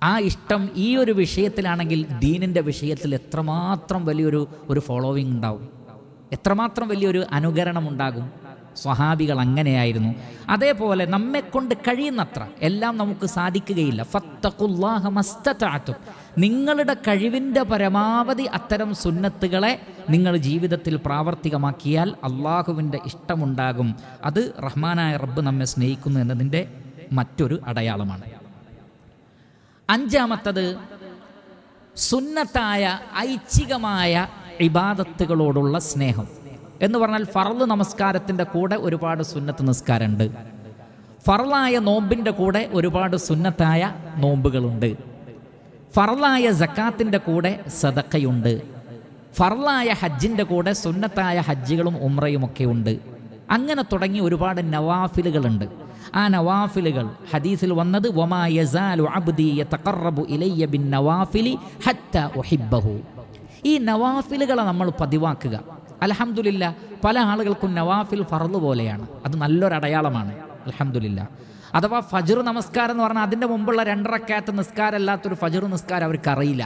ആ ഇഷ്ടം ഈ ഒരു വിഷയത്തിലാണെങ്കിൽ ദീനിൻ്റെ വിഷയത്തിൽ എത്രമാത്രം വലിയൊരു ഫോളോവിങ് ഉണ്ടാവും, എത്രമാത്രം വലിയൊരു അനുകരണം ഉണ്ടാകും. സ്വഹാബികൾ അങ്ങനെയായിരുന്നു. അതേപോലെ നമ്മെക്കൊണ്ട് കഴിയുന്നത്ര എല്ലാം നമുക്ക് സാധിക്കുകയില്ല. ഫത്തഖുല്ലാഹ മസ്തതഅതും, നിങ്ങളുടെ കഴിവിൻ്റെ പരമാവധി അത്തരം സുന്നത്തുകളെ നിങ്ങൾ ജീവിതത്തിൽ പ്രാവർത്തികമാക്കിയാൽ അള്ളാഹുവിൻ്റെ ഇഷ്ടമുണ്ടാകും. അത് റഹ്മാനായ റബ്ബ് നമ്മെ സ്നേഹിക്കുന്നു എന്നതിൻ്റെ മറ്റൊരു അടയാളമാണ്. അഞ്ചാമത്തത്, സുന്നത്തായ ഐച്ഛികമായ ഇബാദത്തുകളോടുള്ള സ്നേഹം എന്ന് പറഞ്ഞാൽ ഫർള് നമസ്കാരത്തിൻ്റെ കൂടെ ഒരുപാട് സുന്നത്ത് നിസ്കാരമുണ്ട്. ഫർളായ നോമ്പിൻ്റെ കൂടെ ഒരുപാട് സുന്നത്തായ നോമ്പുകളുണ്ട്. ഫർളായ സക്കാത്തിൻ്റെ കൂടെ സദഖയുണ്ട്. ഫർളായ ഹജ്ജിൻ്റെ കൂടെ സുന്നത്തായ ഹജ്ജുകളും ഉംറയുമൊക്കെ ഉണ്ട്. അങ്ങനെ തുടങ്ങി ഒരുപാട് നവാഫിലുകളുണ്ട്. ആ നവാഫിലുകൾ ഹദീസിൽ വന്നത് വമാ യസാലു അബ്ദി യതഖറബു ഇലയ്യ ബിൻ നവാഫിലി ഹത്താ ഉഹിബ്ബഹു. ഈ നവാഫിലുകളെ നമ്മൾ പതിവാക്കുക. അൽഹംദുലില്ലാ, പല ആളുകൾക്കും നവാഫിൽ ഫർള് പോലെയാണ്. അത് നല്ലൊരു അടയാളമാണ്. അൽഹംദുലില്ലാ. അഥവാ ഫജ്ർ നമസ്കാരം എന്ന് പറഞ്ഞാൽ അതിൻ്റെ മുമ്പുള്ള 2 റക്അത്ത് നിസ്കാരം അല്ലാത്തൊരു ഫജ്ർ നിസ്കാരം അവർക്ക് അറിയില്ല.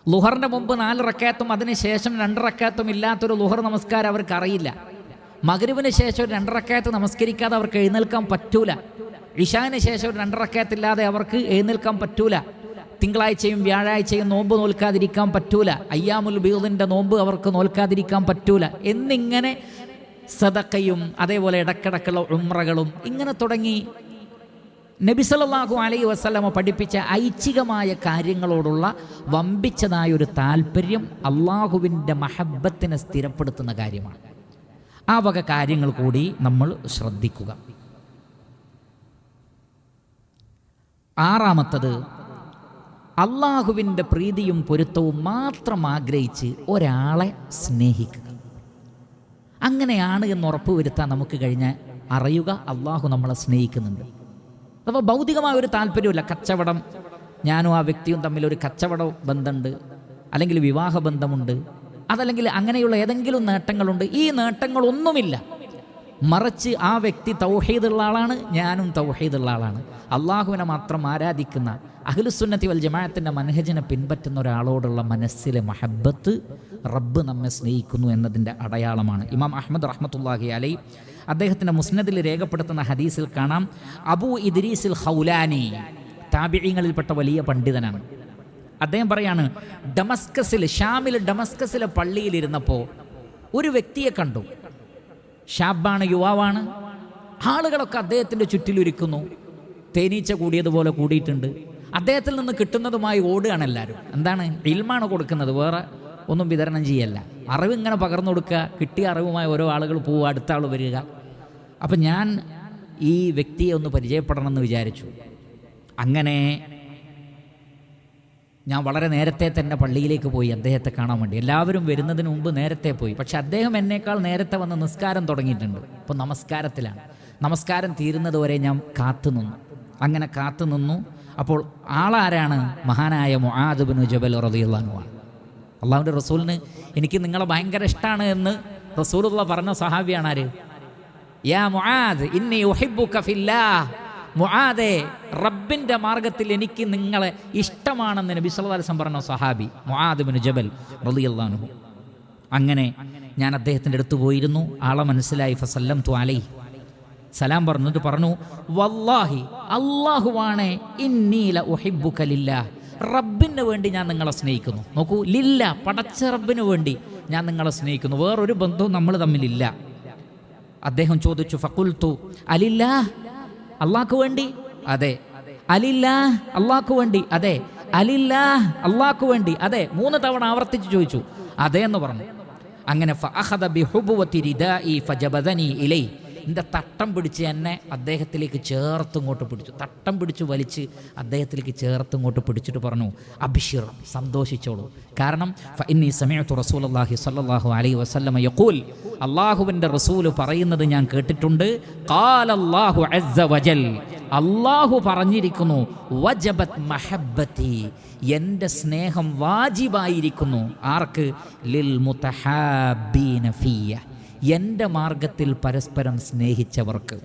ലുഹറിൻ്റെ മുമ്പ് 4 റക്അത്തും അതിനുശേഷം 2 റക്അത്തും ഇല്ലാത്തൊരു ലുഹർ നമസ്കാരം അവർക്ക് അറിയില്ല. മഗ്രിബിന് ശേഷം ഒരു 2 റക്അത്ത് നമസ്കരിക്കാതെ അവർക്ക് എഴുന്നേൽക്കാൻ പറ്റൂല. ഇശാന് ശേഷം ഒരു 2 റക്അത്ത് ഇല്ലാതെ അവർക്ക് എഴുന്നേൽക്കാൻ പറ്റൂല. തിങ്കളാഴ്ചയും വ്യാഴാഴ്ചയും നോമ്പ് നോൽക്കാതിരിക്കാൻ പറ്റൂല. അയ്യാമുൽ ബീദിൻ്റെ നോമ്പ് അവർക്ക് നോൽക്കാതിരിക്കാൻ പറ്റൂല. എന്നിങ്ങനെ സദഖയും അതേപോലെ ഇടക്കിടക്കുള്ള ഉംറകളും ഇങ്ങനെ തുടങ്ങി നബി സല്ലല്ലാഹു അലൈഹി വസല്ലമ പഠിപ്പിച്ച ഐച്ഛികമായ കാര്യങ്ങളോടുള്ള വമ്പിച്ചതായൊരു താല്പര്യം അള്ളാഹുവിൻ്റെ മഹബ്ബത്തിനെ സ്ഥിരപ്പെടുത്തുന്ന കാര്യമാണ്. ആ വക കാര്യങ്ങൾ കൂടി നമ്മൾ ശ്രദ്ധിക്കുക. ആറാമത്തത്, അള്ളാഹുവിൻ്റെ പ്രീതിയും പൊരുത്തവും മാത്രം ആഗ്രഹിച്ച് ഒരാളെ സ്നേഹിക്കുക. അങ്ങനെയാണ് എന്ന് ഉറപ്പ് വരുത്താൻ നമുക്ക് കഴിഞ്ഞാൽ അറിയുക അള്ളാഹു നമ്മളെ സ്നേഹിക്കുന്നുണ്ട്. അപ്പോൾ ഭൗതികമായ ഒരു താല്പര്യമില്ല. കച്ചവടം, ഞാനും ആ വ്യക്തിയും തമ്മിൽ ഒരു കച്ചവട ബന്ധമുണ്ട്, അല്ലെങ്കിൽ വിവാഹ ബന്ധമുണ്ട്, അതല്ലെങ്കിൽ അങ്ങനെയുള്ള ഏതെങ്കിലും നേട്ടങ്ങളുണ്ട്. ഈ നേട്ടങ്ങളൊന്നുമില്ല. മറിച്ച് ആ വ്യക്തി തൗഹീദുള്ള ആളാണ്, ഞാനും തൗഹീദുള്ള ആളാണ്. അള്ളാഹുവിനെ മാത്രം ആരാധിക്കുന്ന അഹ്ലുസുന്നത്തി വൽ ജമാഅത്തിൻ്റെ മനഹജിനെ പിൻപറ്റുന്ന ഒരാളോടുള്ള മനസ്സിലെ മഹബ്ബത്ത് റബ്ബ് നമ്മെ സ്നേഹിക്കുന്നു എന്നതിൻ്റെ അടയാളമാണ്. ഇമാം അഹ്മദ് റഹ്മത്തുള്ളാഹി അലൈഹി അദ്ദേഹത്തിൻ്റെ മുസ്നദിൽ രേഖപ്പെടുത്തുന്ന ഹദീസിൽ കാണാം, അബൂ ഇദ്രീസിൽ ഖൗലാനി താബിഈങ്ങളിൽപ്പെട്ട വലിയ പണ്ഡിതനാണ്. അദ്ദേഹം പറയാണ്, ഷാമിൽ ഡമസ്കസിലെ പള്ളിയിലിരുന്നപ്പോൾ ഒരു വ്യക്തിയെ കണ്ടു. ഷാബാണ്, യുവാവാണ്. ആളുകളൊക്കെ അദ്ദേഹത്തിൻ്റെ ചുറ്റിലിരിക്കുന്നു. തേനീച്ച കൂടിയതുപോലെ കൂടിയിട്ടുണ്ട്. അദ്ദേഹത്തിൽ നിന്ന് കിട്ടുന്നതുമായി ഓടുകയാണ് എല്ലാവരും. എന്താണ്? ഇൽമാണ് കൊടുക്കുന്നത്, വേറെ ഒന്നും വിതരണം ചെയ്യല്ല. അറിവ് ഇങ്ങനെ പകർന്നു കൊടുക്കുക. കിട്ടിയ അറിവുമായി ഓരോ ആളുകൾ പോവുക, അടുത്ത ആൾ വരിക. അപ്പം ഞാൻ ഈ വ്യക്തിയെ ഒന്ന് പരിചയപ്പെടണമെന്ന് വിചാരിച്ചു. അങ്ങനെ ഞാൻ വളരെ നേരത്തെ തന്നെ പള്ളിയിലേക്ക് പോയി അദ്ദേഹത്തെ കാണാൻ വേണ്ടി. എല്ലാവരും വരുന്നതിന് മുമ്പ് നേരത്തെ പോയി. പക്ഷെ അദ്ദേഹം എന്നേക്കാൾ നേരത്തെ വന്ന് നിസ്കാരം തുടങ്ങിയിട്ടുണ്ട്. ഇപ്പോൾ നമസ്കാരത്തിലാണ്. നമസ്കാരം തീരുന്നത് വരെ ഞാൻ കാത്തുനിന്നു. അങ്ങനെ കാത്തുനിന്നു. അപ്പോൾ ആളാരാണ്? മഹാനായ മുആദ് ഇബ്നു ജബൽ റളിയല്ലാഹു അൻഹു. അള്ളാഹുവിൻ്റെ റസൂലിന് എനിക്ക് നിങ്ങളെ ഭയങ്കര ഇഷ്ടമാണ് എന്ന് റസൂലുള്ളാഹി പറഞ്ഞ സഹാബിയാണ് ആര്? യാ മുആദ് ഇന്നി ഉഹിബ്ബുക ഫില്ലാഹ്. മുആദേ, റബ്ബിൻ്റെ മാർഗത്തിൽ എനിക്ക് നിങ്ങളെ ഇഷ്ടമാണെന്ന് നബി സല്ലല്ലാഹു അലൈഹി വസല്ലം പറഞ്ഞ സഹാബി മുആദ് ഇബ്നു ജബൽ റളിയല്ലാഹു അൻഹു. അങ്ങനെ ഞാൻ അദ്ദേഹത്തിൻ്റെ അടുത്ത് പോയിരുന്നു. ആളെ മനസ്സിലായി. ഫസല്ലംതു അലൈഹി, സലാം പറഞ്ഞിട്ട് പറഞ്ഞു, വല്ലാഹി, അല്ലാഹുവാണേ, ഇന്നി ല ഉഹിബ്ബുക ലില്ലാഹ്, റബ്ബിന് വേണ്ടി ഞാൻ നിങ്ങളെ സ്നേഹിക്കുന്നു. നോക്കൂ, ലില്ല, പടച്ച റബ്ബിന് വേണ്ടി ഞാൻ നിങ്ങളെ സ്നേഹിക്കുന്നു. വേറൊരു ബന്ധവും നമ്മൾ തമ്മിലില്ല. അദ്ദേഹം ചോദിച്ചു, ഫഖുൽതു അലില്ലാഹ്, അള്ളാഹ്ക്ക് വേണ്ടി? അതെ. അലില്ലാഹ്, അള്ളാഹ്ക്ക് വേണ്ടി? അതെ. അലില്ലാഹ്, അള്ളാഹ്ക്ക് വേണ്ടി? അതെ. 3 തവണ ആവർത്തിച്ച് ചോദിച്ചു. അതെ എന്ന് പറഞ്ഞു. അങ്ങനെ ഫഅഖദ ബിഹുബുവതി റിദാഇ ഫജബദനി ഇലൈഹി, എൻ്റെ തട്ടം പിടിച്ച് എന്നെ അദ്ദേഹത്തിലേക്ക് ചേർത്തിങ്ങോട്ട് പിടിച്ചു. തട്ടം പിടിച്ച് വലിച്ച് അദ്ദേഹത്തിലേക്ക് ചേർത്തിങ്ങോട്ട് പിടിച്ചിട്ട് പറഞ്ഞു, അബ്ശിർ, സന്തോഷിച്ചോളൂ. കാരണം ഫഇന്നി സമിഅതു റസൂലുള്ളാഹി സ്വല്ലല്ലാഹു അലൈഹി വസല്ലമ യഖൂൽ, അല്ലാഹുവിൻ്റെ റസൂല് പറയുന്നത് ഞാൻ കേട്ടിട്ടുണ്ട്. ഖാലല്ലാഹു അസ്സ വജൽ, അല്ലാഹു പറഞ്ഞിരിക്കുന്നു, വജബത് മഹബ്ബതി, എൻ്റെ സ്നേഹം വാജിബായിരിക്കുന്നു. ആർക്ക്? ലിൽ മുതഹാബീന ഫിയ, എൻ്റെ മാർഗത്തിൽ പരസ്പരം സ്നേഹിച്ചവർക്ക്.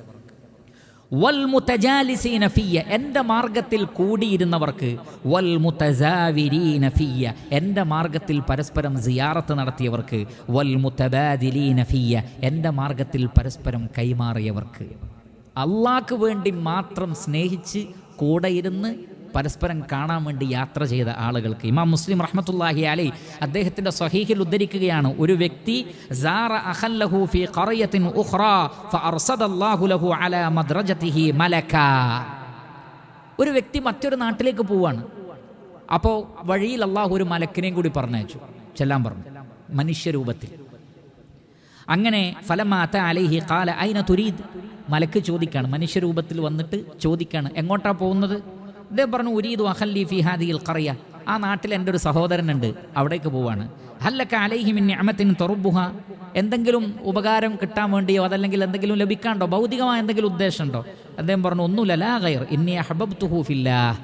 വൽ മുതജാലിസീന ഫിയ, എൻ്റെ മാർഗത്തിൽ കൂടിയിരുന്നവർക്ക്. വൽ മുതസാവിരീന ഫിയ, എൻ്റെ മാർഗത്തിൽ പരസ്പരം സിയാറത്ത് നടത്തിയവർക്ക്. വൽ മുതബാദിലീന ഫിയ, എൻ്റെ മാർഗത്തിൽ പരസ്പരം കൈമാറിയവർക്ക്. അള്ളാഹ്ക്ക് വേണ്ടി മാത്രം സ്നേഹിച്ച് കൂടെയിരുന്ന് പരസ്പരം കാണാൻ വേണ്ടി യാത്ര ചെയ്ത ആളുകൾക്ക്. ഇമാം മുസ്ലിം റഹ്മത്തുള്ളാഹി അലൈഹി അദ്ദേഹത്തിൻ്റെ സ്വഹീഹിൽ ഉദ്ധരിക്കുകയാണ്, ഒരു വ്യക്തി സാറ അഖല്ലഹു ഫീ ഖറയത്തിൻ ഉഖ്റാ ഫഅർസദല്ലാഹു ലഹു അലാ മദ്റജതിഹി മലകാ. ഒരു വ്യക്തി മറ്റൊരു നാട്ടിലേക്ക് പോവാണ്. അപ്പോൾ വഴിയിൽ അള്ളാഹു ഒരു മലക്കിനെയും കൂടി പറഞ്ഞയച്ചു, ചെല്ലാൻ പറഞ്ഞു, മനുഷ്യരൂപത്തിൽ. അങ്ങനെ ഫലമാ അത അലൈഹി ഖാല ഐന തുരീദ്, മലക്ക് ചോദിക്കാണ്, മനുഷ്യരൂപത്തിൽ വന്നിട്ട് ചോദിക്കാണ്, എങ്ങോട്ടാ പോകുന്നത്? അദ്ദേഹം പറഞ്ഞു, ഉരീദു അഖല്ലി ഫി ഹാദിഹിൽ ഖറിയ, ആ നാട്ടിൽ എൻ്റെ ഒരു സഹോദരനുണ്ട്, അവിടേക്ക് പോവാണ്. ഹല്ലക അലൈഹി മിൻ നിഅമത്തിൻ തറുബ്ബുഹ, എന്തെങ്കിലും ഉപകാരം കിട്ടാൻ വേണ്ടിയോ അതല്ലെങ്കിൽ എന്തെങ്കിലും ലഭിക്കാണ്ടോ, ഭൗതികമായ എന്തെങ്കിലും ഉദ്ദേശമുണ്ടോ? അദ്ദേഹം പറഞ്ഞു, ഒന്നുമില്ല, ലാ ഗൈർ ഇന്നി അഹബബ്തുഹു ഫില്ലാഹ്,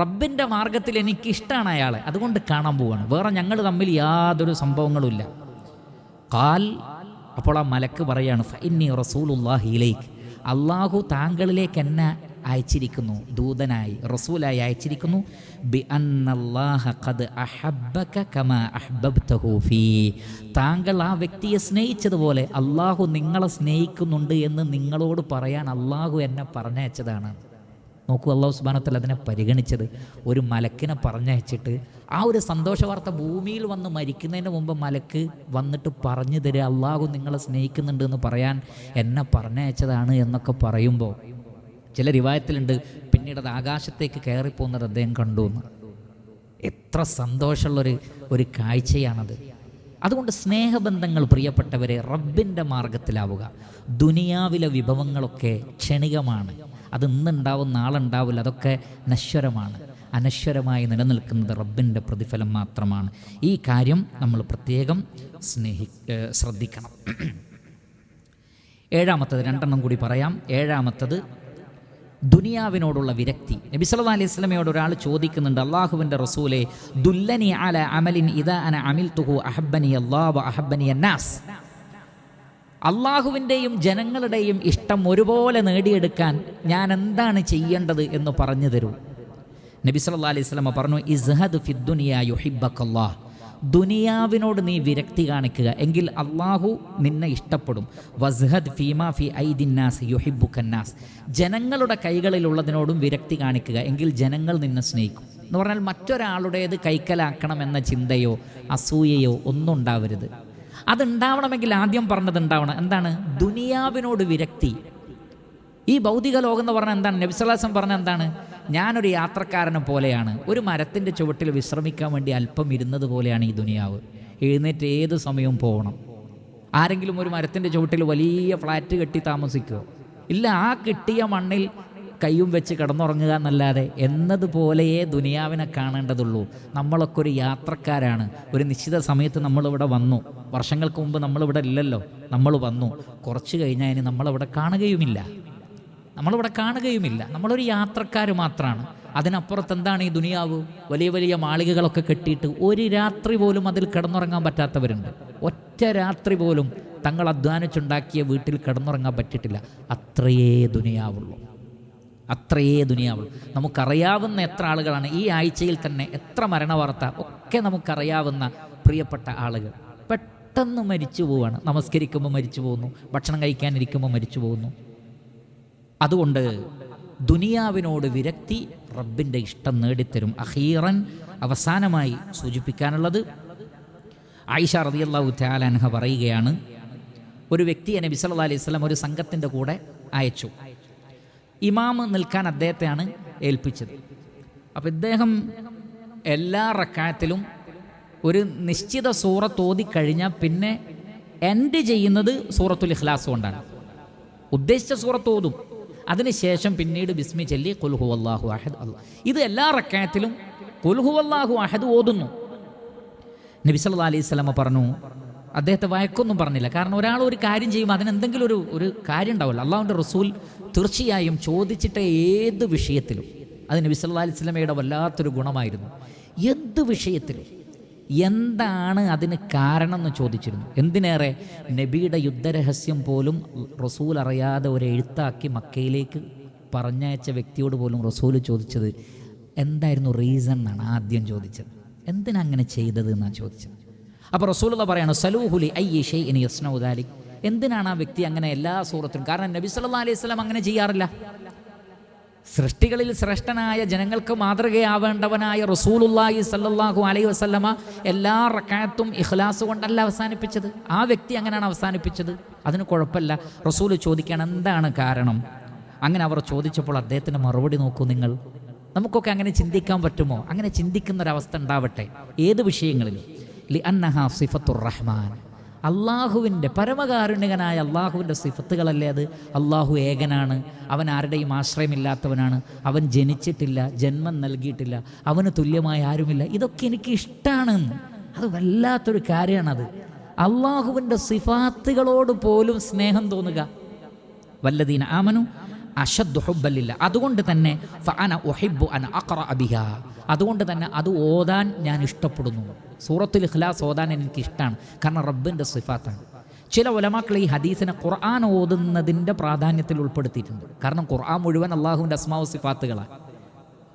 റബ്ബിൻ്റെ മാർഗത്തിൽ എനിക്കിഷ്ടമാണ് അയാളെ, അതുകൊണ്ട് കാണാൻ പോവാണ്, വേറെ ഞങ്ങൾ തമ്മിൽ യാതൊരു സംഭവങ്ങളുമില്ല. ഖാൽ, അപ്പോൾ ആ മലക്ക് പറയാണ്, ഫഇന്നി റസൂലുള്ളാഹി ഇലൈക്, അള്ളാഹു താങ്കളിലേക്ക് എന്നെ അയച്ചിരിക്കുന്നു, ദൂതനായി റസൂലായി അയച്ചിരിക്കുന്നു. ബി അന്നല്ലാഹ ഖദ് അഹബ്ബക കമാ അഹ്ബബ്തഹു ഫീ, താങ്കൾ ആ വ്യക്തിയെ സ്നേഹിച്ചതുപോലെ അള്ളാഹു നിങ്ങളെ സ്നേഹിക്കുന്നുണ്ട് എന്ന് നിങ്ങളോട് പറയാൻ അള്ളാഹു എന്നെ പറഞ്ഞയച്ചതാണ്. നോക്കൂ, അള്ളാഹു സുബ്ഹാനഹു വ തആല അതിനെ പരിഗണിച്ചത്. ഒരു മലക്കിനെ പറഞ്ഞയച്ചിട്ട് ആ ഒരു സന്തോഷ വാർത്ത ഭൂമിയിൽ വന്ന് മരിക്കുന്നതിന് മുമ്പ് മലക്ക് വന്നിട്ട് പറഞ്ഞു തരിക, അള്ളാഹു നിങ്ങളെ സ്നേഹിക്കുന്നുണ്ട് എന്ന് പറയാൻ എന്നെ പറഞ്ഞയച്ചതാണ് എന്നൊക്കെ പറയുമ്പോൾ ചില റിവായത്തിലുണ്ട് പിന്നീട് അത് ആകാശത്തേക്ക് കയറിപ്പോകുന്നത് അദ്ദേഹം കണ്ടു എന്ന്. എത്ര സന്തോഷമുള്ളൊരു കാഴ്ചയാണത്. അതുകൊണ്ട് സ്നേഹബന്ധങ്ങൾ പ്രിയപ്പെട്ടവരെ റബ്ബിൻ്റെ മാർഗത്തിലാവുക. ദുനിയാവിലെ വിഭവങ്ങളൊക്കെ ക്ഷണികമാണ്. അത് ഇന്നുണ്ടാവും, നാളെ ഉണ്ടാവില്ല. അതൊക്കെ നശ്വരമാണ്. അനശ്വരമായി നിലനിൽക്കുന്നത് റബ്ബിൻ്റെ പ്രതിഫലം മാത്രമാണ്. ഈ കാര്യം നമ്മൾ പ്രത്യേകം ശ്രദ്ധിക്കണം. ഏഴാമത്തത്, രണ്ടെണ്ണം കൂടി പറയാം. ഏഴാമത്തത് ദുനിയാവിനോടുള്ള വിരക്തി. നബി സല്ലല്ലാഹു അലൈഹി വസല്ലമയോട് ഒരാൾ ചോദിക്കുന്നുണ്ട്, അല്ലാഹുവിൻ്റെ റസൂലേ ദുല്ലനി അല അമലിൻ ഇദാ അന അമിൽതുഹു അഹബ്ബനി അല്ലാഹു വ അഹബ്ബനി അന്നാസ്. അള്ളാഹുവിൻ്റെയും ജനങ്ങളുടെയും ഇഷ്ടം ഒരുപോലെ നേടിയെടുക്കാൻ ഞാൻ എന്താണ് ചെയ്യേണ്ടത് എന്ന് പറഞ്ഞു തരൂ. നബി സല്ലല്ലാഹു അലൈഹി വസല്ലമ പറഞ്ഞു, ഇസ്ഹദ് ഫിദ്ദുനിയ യുഹിബ്ബക്കല്ലാഹ്. ദുനിയാവിനോട് നീ വിരക്തി കാണിക്കുക, എങ്കിൽ അള്ളാഹു നിന്നെ ഇഷ്ടപ്പെടും. വസ്ഹദ് ഫീമാ ഫി ഐദിന്നാസ് യുഹിബ്ബുക്കന്നാസ്. ജനങ്ങളുടെ കൈകളിലുള്ളതിനോടും വിരക്തി കാണിക്കുക, എങ്കിൽ ജനങ്ങൾ നിന്നെ സ്നേഹിക്കും. എന്ന് പറഞ്ഞാൽ മറ്റൊരാളുടേത് കൈക്കലാക്കണം എന്ന ചിന്തയോ അസൂയയോ ഒന്നും ഉണ്ടാവരുത്. അതുണ്ടാവണമെങ്കിൽ ആദ്യം പറഞ്ഞത് ഉണ്ടാവണം. എന്താണ്? ദുനിയാവിനോട് വിരക്തി. ഈ ഭൗതിക ലോകം എന്ന് പറഞ്ഞാൽ എന്താണ്? നബി സല്ലല്ലാഹു അലൈഹി വസല്ലം പറഞ്ഞാൽ എന്താണ്? ഞാനൊരു യാത്രക്കാരനെ പോലെയാണ്. ഒരു മരത്തിൻ്റെ ചുവട്ടിൽ വിശ്രമിക്കാൻ വേണ്ടി അല്പം ഇരുന്നത് പോലെയാണ് ഈ ദുനിയാവ്. എഴുന്നേറ്റ് ഏത് സമയവും പോകണം. ആരെങ്കിലും ഒരു മരത്തിൻ്റെ ചുവട്ടിൽ വലിയ ഫ്ലാറ്റ് കെട്ടി താമസിക്കുമോ? ഇല്ല. ആ കിട്ടിയ മണ്ണിൽ കയ്യും വെച്ച് കിടന്നുറങ്ങുക എന്നല്ലാതെ എന്നതുപോലെയേ ദുനിയാവിനെ കാണേണ്ടതുള്ളൂ. നമ്മളൊക്കെ ഒരു യാത്രക്കാരാണ്. ഒരു നിശ്ചിത സമയത്ത് നമ്മളിവിടെ വന്നു. വർഷങ്ങൾക്ക് മുമ്പ് നമ്മളിവിടെ ഇല്ലല്ലോ, നമ്മൾ വന്നു. കുറച്ച് കഴിഞ്ഞാൽ ഇനി നമ്മളവിടെ കാണുകയുമില്ല. നമ്മളൊരു യാത്രക്കാർ മാത്രമാണ്. അതിനപ്പുറത്ത് എന്താണ് ഈ ദുനിയാവ്? വലിയ വലിയ മാളികകളൊക്കെ കെട്ടിയിട്ട് ഒരു രാത്രി പോലും അതിൽ കിടന്നുറങ്ങാൻ പറ്റാത്തവരുണ്ട്. ഒറ്റ രാത്രി പോലും തങ്ങൾ അധ്വാനിച്ചുണ്ടാക്കിയ വീട്ടിൽ കിടന്നുറങ്ങാൻ പറ്റിയിട്ടില്ല. അത്രയേ ദുനിയാവുള്ളൂ. നമുക്കറിയാവുന്ന എത്ര ആളുകളാണ് ഈ ആഴ്ചയിൽ തന്നെ, എത്ര മരണവാർത്ത ഒക്കെ നമുക്കറിയാവുന്ന പ്രിയപ്പെട്ട ആളുകൾ പെട്ടെന്ന് മരിച്ചു പോവുകയാണ്. നമസ്കരിക്കുമ്പോൾ മരിച്ചു പോകുന്നു, ഭക്ഷണം കഴിക്കാനിരിക്കുമ്പോൾ മരിച്ചു പോകുന്നു. അതുകൊണ്ട് ദുനിയാവിനോട് വിരക്തി റബ്ബിൻ്റെ ഇഷ്ടം നേടിത്തരും. അഖീറൻ, അവസാനമായി സൂചിപ്പിക്കാനുള്ളത്, ആയിഷ റളിയല്ലാഹു തആല അൻഹ പറയുകയാണ്, ഒരു വ്യക്തിയെ നബി സല്ലല്ലാഹു അലൈഹി വസല്ലം ഒരു സംഘത്തിൻ്റെ കൂടെ അയച്ചു. ഇമാം നിൽക്കാൻ അദ്ദേഹത്തെയാണ് ഏൽപ്പിച്ചത്. അപ്പോൾ ഇദ്ദേഹം എല്ലാ റക്അത്തിലും ഒരു നിശ്ചിത സൂറത്ത് ഓതിക്കഴിഞ്ഞാൽ പിന്നെ എൻഡ് ചെയ്യുന്നത് സൂറത്തുൽ ഇഖ്ലാസ് കൊണ്ടാണ്. ഉദ്ദേശിച്ച സൂറത്ത് ഓതും, അതിനുശേഷം പിന്നീട് ബിസ്മി ചൊല്ലി ഖുൽ ഹുവല്ലാഹു അഹദ്. ഇത് എല്ലാ റക്അത്തിലും ഖുൽ ഹുവല്ലാഹു അഹദ് ഓതുന്നു. നബി സല്ലല്ലാഹു അലൈഹി വസല്ലം പറഞ്ഞു, അദ്ദേഹത്തെ വഴക്കൊന്നും പറഞ്ഞില്ല. കാരണം ഒരാൾ ഒരു കാര്യം ചെയ്യുമ്പോൾ അതിനെന്തെങ്കിലും ഒരു കാര്യം ഉണ്ടാവില്ല. അള്ളാഹുവിൻ്റെ റസൂൽ തീർച്ചയായും ചോദിച്ചിട്ട ഏത് വിഷയത്തിലും, അത് നബി സല്ലല്ലാഹു അലൈഹി വസല്ലമയുടെ വല്ലാത്തൊരു ഗുണമായിരുന്നു, എന്ത് വിഷയത്തിലും എന്താണ് അതിന് കാരണം എന്ന് ചോദിച്ചിരുന്നു. എന്തിനേറെ നബിയുടെ യുദ്ധരഹസ്യം പോലും റസൂൽ അറിയാതെ ഒരു എഴുത്താക്കി മക്കയിലേക്ക് പറഞ്ഞയച്ച വ്യക്തിയോട് പോലും റസൂൽ ചോദിച്ചത് എന്തായിരുന്നു റീസൺ എന്നാണ് ആദ്യം ചോദിച്ചത്. എന്തിനങ്ങനെ ചെയ്തത് എന്നാണ് ചോദിച്ചത്. അപ്പോൾ റസൂലുള്ളാഹി പറയാണ്, സലൂഹുലി അയ്യി ഷൈഇൻ യസ്നഉ ദാലിക്. എന്തിനാണ് ആ വ്യക്തി അങ്ങനെ എല്ലാ സൂറത്തിലും? കാരണം നബി സല്ലല്ലാഹു അലൈഹി വസല്ലം അങ്ങനെ ചെയ്യാറില്ല. സൃഷ്ടികളിൽ ശ്രേഷ്ഠനായ, ജനങ്ങൾക്ക് മാതൃകയാവേണ്ടവനായ റസൂലുള്ളാഹി സല്ലല്ലാഹു അലൈഹി വസല്ലമ എല്ലാ റക്അത്തും ഇഖ്ലാസ് കൊണ്ടല്ല അവസാനിപ്പിച്ചത്. ആ വ്യക്തി അങ്ങനെയാണ് അവസാനിപ്പിച്ചത്. അതിന് കുഴപ്പമില്ല. റസൂൽ ചോദിക്കാൻ എന്താണ് കാരണം? അങ്ങനെ അവർ ചോദിച്ചപ്പോൾ അദ്ദേഹത്തിൻ്റെ മറുപടി നോക്കൂ നിങ്ങൾ. നമുക്കൊക്കെ അങ്ങനെ ചിന്തിക്കാൻ പറ്റുമോ? അങ്ങനെ ചിന്തിക്കുന്നൊരവസ്ഥ ഉണ്ടാവട്ടെ ഏത് വിഷയങ്ങളിലും. ലിഅന്നഹാ സിഫത്തുർ റഹ്മാൻ. അള്ളാഹുവിൻ്റെ, പരമകാരുണികനായ അള്ളാഹുവിൻ്റെ സിഫത്തുകളല്ലേ അത്. അള്ളാഹു ഏകനാണ്, അവൻ ആരുടെയും ആശ്രയമില്ലാത്തവനാണ്, അവൻ ജനിച്ചിട്ടില്ല, ജന്മം നൽകിയിട്ടില്ല, അവന് തുല്യമായ ആരുമില്ല. ഇതൊക്കെ എനിക്ക് ഇഷ്ടമാണെന്ന്. അത് വല്ലാത്തൊരു കാര്യമാണത്. അള്ളാഹുവിൻ്റെ സിഫാത്തുകളോട് പോലും സ്നേഹം തോന്നുക. വല്ലദീന ആമനു അശദ്ദു ഹുബ്ബൻ ലില്ലാഹ്. അതുകൊണ്ട് തന്നെ ഫഅന ഉഹിബ്ബു അൻ അഖറഅ ബിഹാ. അതുകൊണ്ട് തന്നെ അത് ഓതാൻ ഞാൻ ഇഷ്ടപ്പെടുന്നു. സൂറത്തുൽ ഇഖ്ലാസ് ഓതാൻ എനിക്ക് ഇഷ്ടമാണ്. കാരണം റബ്ബിൻ്റെ സിഫാത്താണ്. ചില ഉലമാക്കൾ ഈ ഹദീസിനെ ഖുർആൻ ഓതുന്നതിൻ്റെ പ്രാധാന്യത്തിൽ ഉൾപ്പെടുത്തിയിട്ടുണ്ട്. കാരണം ഖുർആൻ മുഴുവൻ അള്ളാഹുവിൻ്റെ അസ്മാഉ സിഫാത്തുകളാണ്.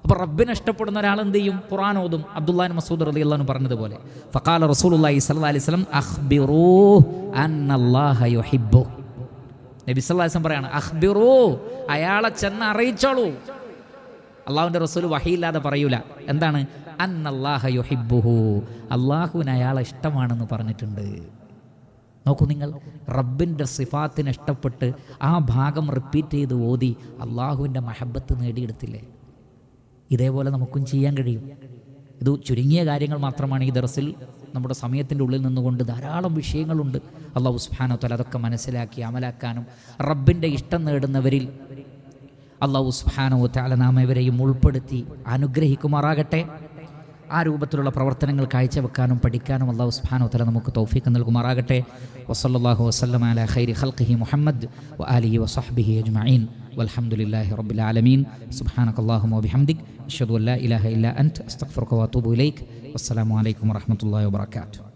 അപ്പോൾ റബ്ബിനെ ഇഷ്ടപ്പെടുന്ന ഒരാൾ എന്ത് ചെയ്യും? ഖുർആൻ ഓതും. അബ്ദുല്ലാഹി മസ്ഊദ് റളിയല്ലാഹു അൻഹു പറഞ്ഞതുപോലെ, ഫഖാല റസൂലുള്ളാഹി സ്വല്ലല്ലാഹു അലൈഹി വസല്ലം അഖ്ബിറൂഹു അന്നല്ലാഹ യുഹിബ്ബു. നബി സല്ലല്ലാഹു അലൈഹി വസല്ലം പറയാണ്, അഖ്ബിറൂ, അയാളെ ചെന്ന് അറിയിച്ചോളൂ. അള്ളാഹുവിൻ്റെ റസൂൽ വഹിയില്ലാതെ പറയൂല. എന്താണ്? അന്നല്ലാഹ യുഹിബ്ബുഹു, അള്ളാഹുവിന് അയാളെ ഇഷ്ടമാണെന്ന് പറഞ്ഞിട്ടുണ്ട്. നോക്കൂ നിങ്ങൾ, റബ്ബിൻ്റെ സിഫാത്തിന് ഇഷ്ടപ്പെട്ട് ആ ഭാഗം റിപ്പീറ്റ് ചെയ്ത് ഓതി അള്ളാഹുവിൻ്റെ മഹബത്ത് നേടിയെടുത്തില്ലേ? ഇതേപോലെ നമുക്കും ചെയ്യാൻ കഴിയും. ഇത് ചുരുങ്ങിയ കാര്യങ്ങൾ മാത്രമാണ്. ഈ ദർസിൽ നമ്മുടെ സമയത്തിൻ്റെ ഉള്ളിൽ നിന്നുകൊണ്ട് ധാരാളം വിഷയങ്ങളുണ്ട്. അല്ലാഹു സുബ്ഹാനഹു വ തആല അതൊക്കെ മനസ്സിലാക്കി അമലാക്കാനും റബ്ബിൻ്റെ ഇഷ്ടം നേടുന്നവരിൽ അല്ലാഹു സുബ്ഹാനഹു വ തആല നാം ഇവരെയും ഉൾപ്പെടുത്തി അനുഗ്രഹിക്കുമാറാകട്ടെ. ആ രൂപത്തിലുള്ള പ്രവർത്തനങ്ങൾ കാഴ്ചവെക്കാനും പഠിക്കാനും അല്ലാഹു സുബ്ഹാനഹു വ തആല നമുക്ക് തൗഫീഖ് നൽകുമാറാകട്ടെ. വസല്ലല്ലാഹു വസല്ലമ അലാ ഖൈരി ഖൽഖിഹി മുഹമ്മദ് വആലിഹി വസഹ്ബിഹി അജ്മഈൻ വൽഹംദുലില്ലാഹി റബ്ബിൽ ആലമീൻ. സുബ്ഹാനകല്ലാഹുമ്മ വബിഹംദിക് അശ്ഹദു അല്ലാ ഇലാഹ ഇല്ലാ അൻത അസ്തഗ്ഫിറുക വഅതൂബു ഇലൈക്. വസ്സലാമു അലൈക്കും വറഹ്മത്തുള്ളാഹി വബറകാതുഹു.